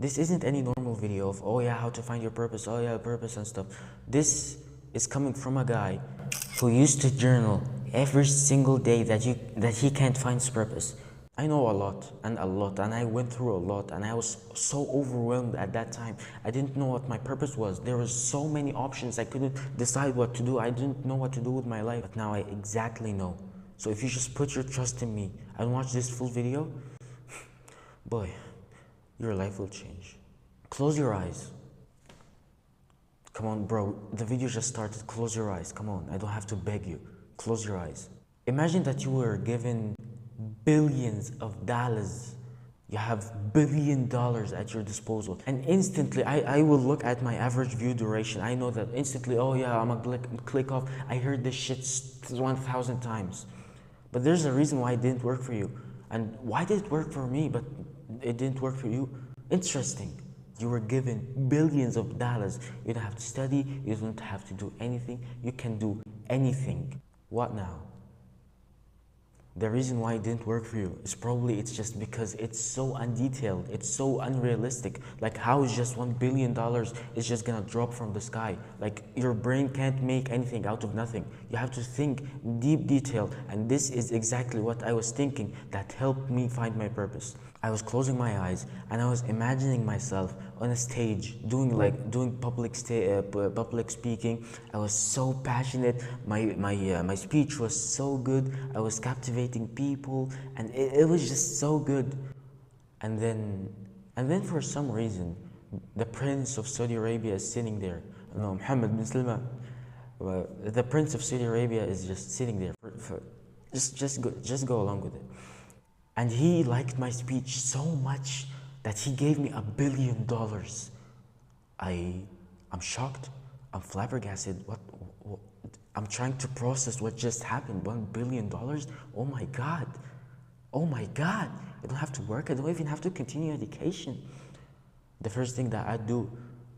This isn't any normal video of, oh yeah, how to find your purpose, oh yeah, purpose and stuff. This is coming from a guy who used to journal every single day that he can't find his purpose. I know a lot, and I went through a lot, and I was so overwhelmed at that time. I didn't know what my purpose was. There were so many options. I couldn't decide what to do. I didn't know what to do with my life. But now I exactly know. So if you just put your trust in me and watch this full video, boy, your life will change. Close your eyes. Come on, bro. The video just started. Close your eyes. Come on. I don't have to beg you. Close your eyes. Imagine that you were given billions of dollars. You have $1 billion at your disposal. And instantly, I will look at my average view duration. I know that instantly, oh yeah, I'm gonna click off. I heard this shit 1,000 times. But there's a reason why it didn't work for you. And why did it work for me, but it didn't work for you? Interesting. You were given billions of dollars. You don't have to study. You don't have to do anything. You can do anything. What now? The reason why it didn't work for you is probably it's just because it's so undetailed, it's so unrealistic. Like, how is just $1 billion is just gonna drop from the sky? Like, your brain can't make anything out of nothing. You have to think deep detail, and this is exactly what I was thinking that helped me find my purpose. I was closing my eyes and I was imagining myself on a stage doing public speaking. I was so passionate. My speech was so good. I was captivating people, and it was just so good. And then for some reason, the Prince of Saudi Arabia is sitting there. No, Mohammed bin Salman. The Prince of Saudi Arabia is just sitting there. Just go along with it. And he liked my speech so much that he gave me $1 billion. I'm shocked. I'm flabbergasted. What? I'm trying to process what just happened. $1 billion? Oh my God. Oh my God. I don't have to work. I don't even have to continue education. The first thing that I'd do,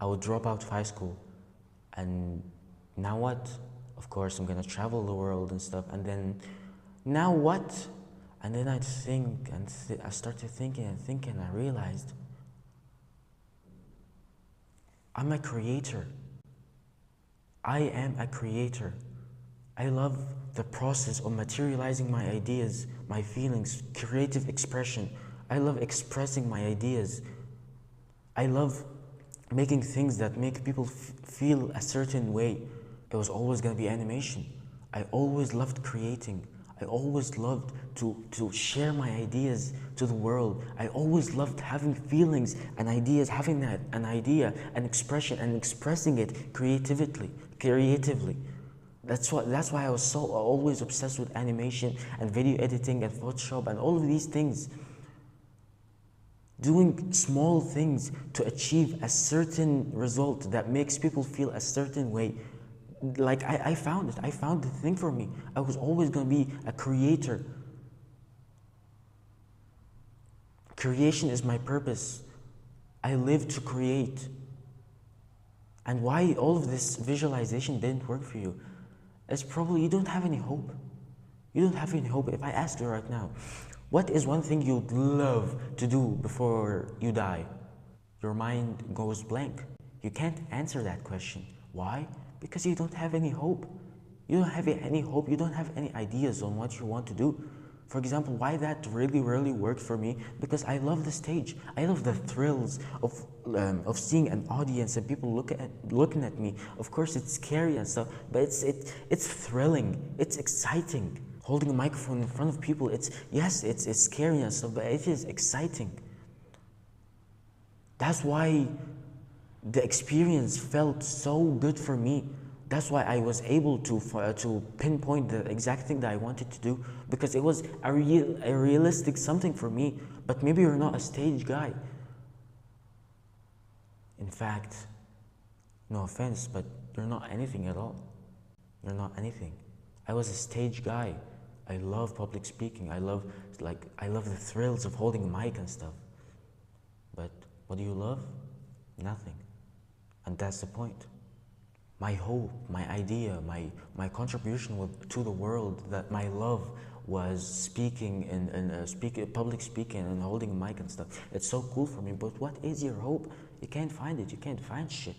I would drop out of high school. And now what? Of course, I'm gonna travel the world and stuff. And then, now what? And then I'd think, and I started thinking and thinking, and I realized I'm a creator. I am a creator. I love the process of materializing my ideas, my feelings, creative expression. I love expressing my ideas. I love making things that make people feel a certain way. It was always going to be animation. I always loved creating. I always loved to share my ideas to the world. I always loved having feelings and ideas, having an idea, an expression, and expressing it creatively. That's why I was so always obsessed with animation and video editing and Photoshop and all of these things. Doing small things to achieve a certain result that makes people feel a certain way. Like, I found it. I found the thing for me. I was always going to be a creator. Creation is my purpose. I live to create. And why all of this visualization didn't work for you? It's probably you don't have any hope. You don't have any hope. If I asked you right now, what is one thing you'd love to do before you die? Your mind goes blank. You can't answer that question. Why? Because you don't have any hope. You don't have any hope. You don't have any ideas on what you want to do. For example, why that really worked for me? Because I love the stage. I love the thrills of seeing an audience and people looking at me. Of course, it's scary and stuff, but it's thrilling. It's exciting. Holding a microphone in front of people, it's scary and stuff, but it is exciting. That's why the experience felt so good for me. That's why I was able to pinpoint the exact thing that I wanted to do, because it was a realistic something for me. But maybe you're not a stage guy. In fact, no offense, but you're not anything at all. You're not anything. I was a stage guy. I love public speaking. I love the thrills of holding a mic and stuff. But what do you love? Nothing. And that's the point. My hope, my idea, my contribution to the world, that my love was speaking and public speaking and holding a mic and stuff. It's so cool for me. But what is your hope? You can't find it. You can't find shit.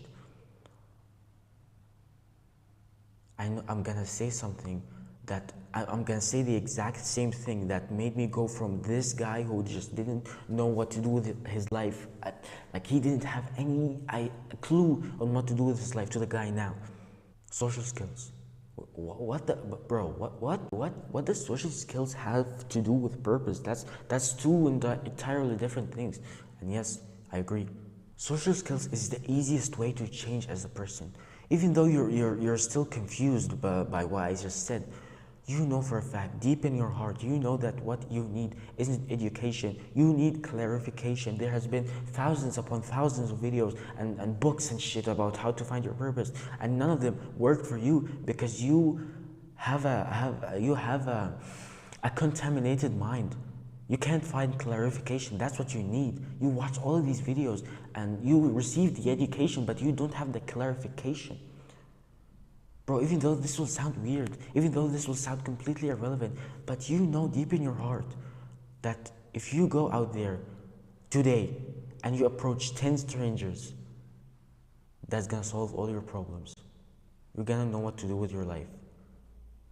I know I'm gonna say something that I'm gonna say the exact same thing that made me go from this guy who just didn't know what to do with his life, like he didn't have any clue on what to do with his life, to the guy now. Social skills. What the bro? What does social skills have to do with purpose? That's two entirely different things. And yes, I agree. Social skills is the easiest way to change as a person. Even though you're still confused by what I just said, you know for a fact, deep in your heart, you know that what you need isn't education. You need clarification. There has been thousands upon thousands of videos and books and shit about how to find your purpose, and none of them work for you because you have a contaminated mind. You can't find clarification. That's what you need. You watch all of these videos and you receive the education, but you don't have the clarification. Bro, even though this will sound weird, even though this will sound completely irrelevant, but you know deep in your heart that if you go out there today and you approach 10 strangers, that's gonna solve all your problems. You're gonna know what to do with your life.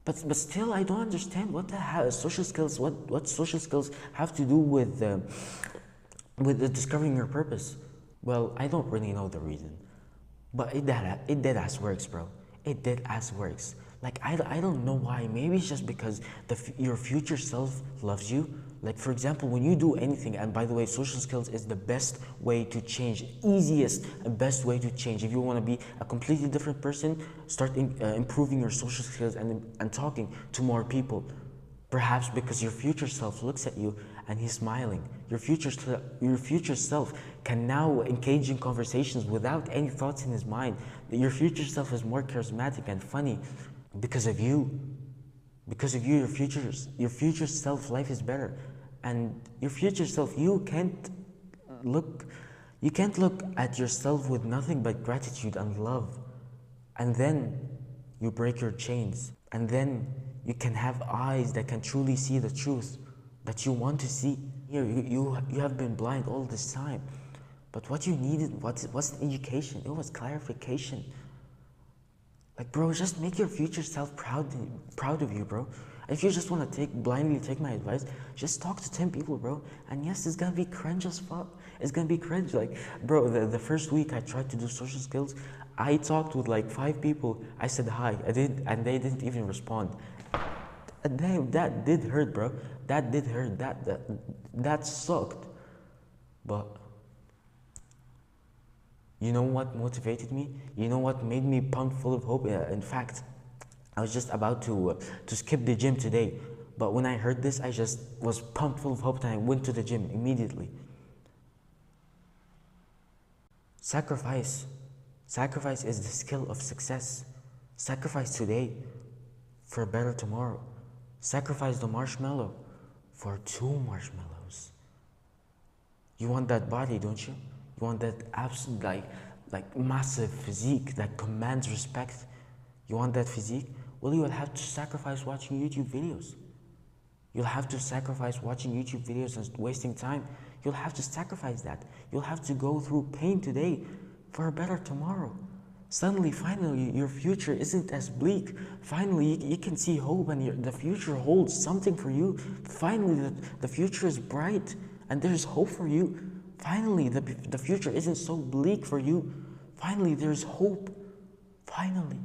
But still, I don't understand what the hell social skills. What social skills have to do with discovering your purpose? Well, I don't really know the reason, but it dead ass works, bro. It dead ass works. Like I don't know why. Maybe it's just because your future self loves you. Like for example, when you do anything, and by the way, social skills is the best way to change, easiest and best way to change. If you want to be a completely different person, start improving your social skills and talking to more people. Perhaps because your future self looks at you and he's smiling. Your future self can now engage in conversations without any thoughts in his mind. Your future self is more charismatic and funny because of you. Because of you, your future self life is better. And your future self, you can't look at yourself with nothing but gratitude and love. And then you break your chains. And then you can have eyes that can truly see the truth that you want to see. Here, you have been blind all this time. But what you needed, what's education? It was clarification. Like, bro, just make your future self proud of you, bro. If you just want to blindly take my advice, just talk to 10 people, bro. And yes, it's gonna be cringe as fuck. It's gonna be cringe. Like, bro, the first week I tried to do social skills, I talked with like 5 people. I said hi, and they didn't even respond. And damn, that did hurt, bro. That did hurt. That sucked. But you know what motivated me? You know what made me pumped full of hope? In fact, I was just about to skip the gym today. But when I heard this, I just was pumped full of hope and I went to the gym immediately. Sacrifice. Sacrifice is the skill of success. Sacrifice today for a better tomorrow. Sacrifice the marshmallow for 2 marshmallows. You want that body, don't you? You want that absolute, like massive physique that commands respect. You want that physique? Well, you will have to sacrifice watching YouTube videos. You'll have to sacrifice watching YouTube videos and wasting time. You'll have to sacrifice that. You'll have to go through pain today for a better tomorrow. Suddenly, finally, your future isn't as bleak. Finally, you can see hope and the future holds something for you. Finally, the future is bright and there's hope for you. Finally, the future isn't so bleak for you. Finally, there's hope. Finally.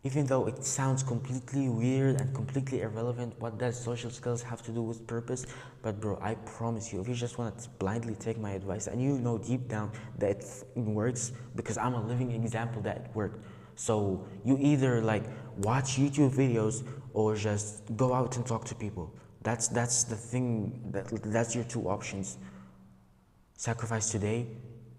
Even though it sounds completely weird and completely irrelevant, what does social skills have to do with purpose? But bro, I promise you, if you just want to blindly take my advice and you know deep down that it works, because I'm a living example that it worked. So you either like watch YouTube videos or just go out and talk to people. That's the thing, that's your 2 options. Sacrifice today,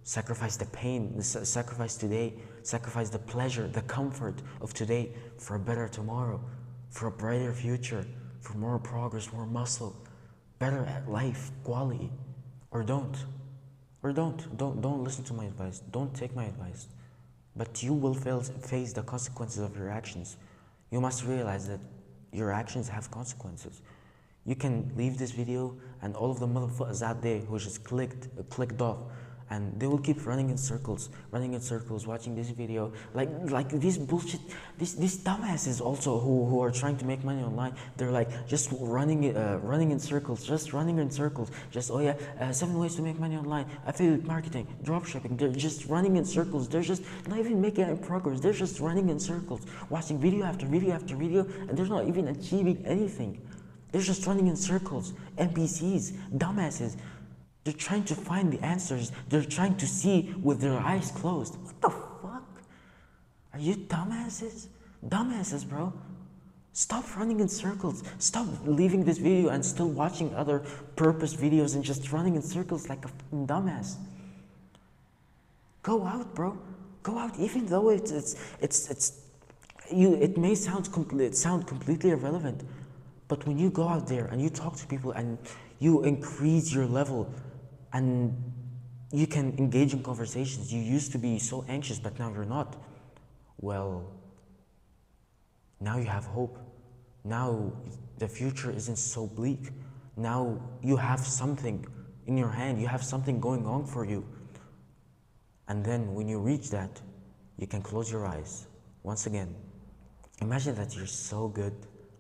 sacrifice the pain, sacrifice today, sacrifice the pleasure, the comfort of today for a better tomorrow, for a brighter future, for more progress, more muscle, better at life, quality. Or don't. Don't listen to my advice. Don't take my advice. but you will face the consequences of your actions. You must realize that your actions have consequences. You can leave this video and all of the motherfuckers out there who just clicked off, and they will keep running in circles, watching this video, like these bullshit, these dumbasses also who are trying to make money online. They're like just running in circles, just, oh yeah, 7 ways to make money online, affiliate marketing, dropshipping. They're just running in circles. They're just not even making any progress. They're just running in circles, watching video after video after video, and they're not even achieving anything. They're just running in circles. NPCs, dumbasses. They're trying to find the answers. They're trying to see with their eyes closed. What the fuck? Are you dumbasses? Dumbasses, bro. Stop running in circles. Stop leaving this video and still watching other purpose videos and just running in circles like a fucking dumbass. Go out, bro. Go out, even though it may sound completely irrelevant. But when you go out there and you talk to people and you increase your level and you can engage in conversations, you used to be so anxious, but now you're not. Well, now you have hope. Now the future isn't so bleak. Now you have something in your hand. You have something going on for you. And then when you reach that, you can close your eyes. Once again, imagine that you're so good.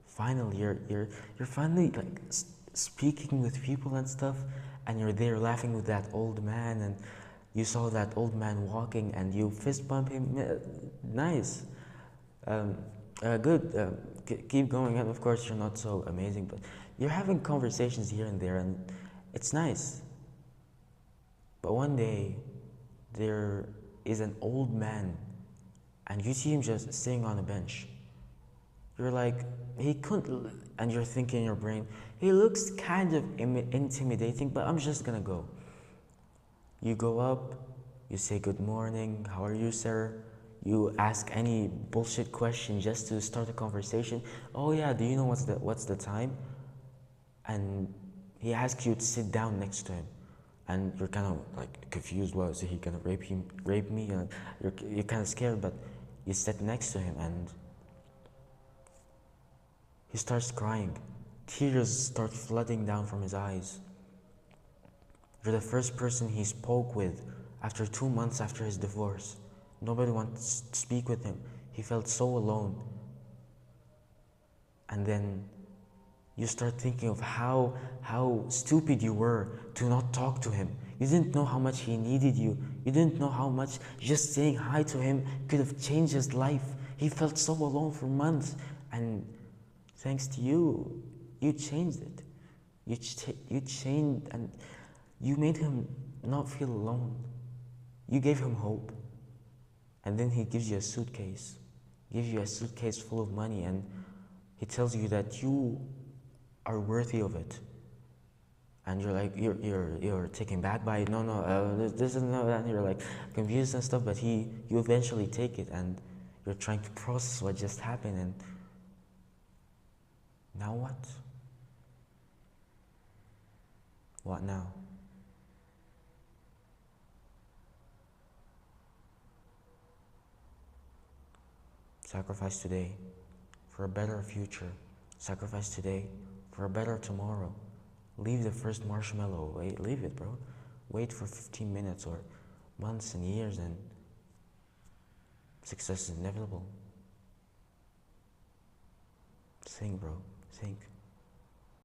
Finally, you're finally like speaking with people and stuff, and you're there laughing with that old man, and you saw that old man walking, and you fist bump him. Nice, good. Keep going. And of course, you're not so amazing, but you're having conversations here and there, and it's nice. But one day, there is an old man, and you see him just sitting on a bench. You're like, he couldn't, and you're thinking in your brain, he looks kind of intimidating, but I'm just gonna go. You go up, you say good morning, how are you, sir? You ask any bullshit question just to start a conversation. Oh yeah, do you know what's the time? And he asks you to sit down next to him, and you're kind of like confused. Well, is he gonna rape me? And you're kind of scared, but you sit next to him, and he starts crying. Tears start flooding down from his eyes. You're the first person he spoke with after 2 months after his divorce. Nobody wants to speak with him. He felt so alone. And then you start thinking of how stupid you were to not talk to him. You didn't know how much he needed you. You didn't know how much just saying hi to him could have changed his life. He felt so alone for months, and thanks to you, you changed it. You changed, and you made him not feel alone. You gave him hope. And then he gives you a suitcase. Gives you a suitcase full of money, and he tells you that you are worthy of it. And you're like, you're taken back by it. No, this is no, and you're like confused and stuff, but you eventually take it, and you're trying to process what just happened, and now what? What now? Sacrifice today for a better future. Sacrifice today for a better tomorrow. Leave the first marshmallow. Leave it, bro. Wait for 15 minutes or months and years, and success is inevitable. Think, bro. Think.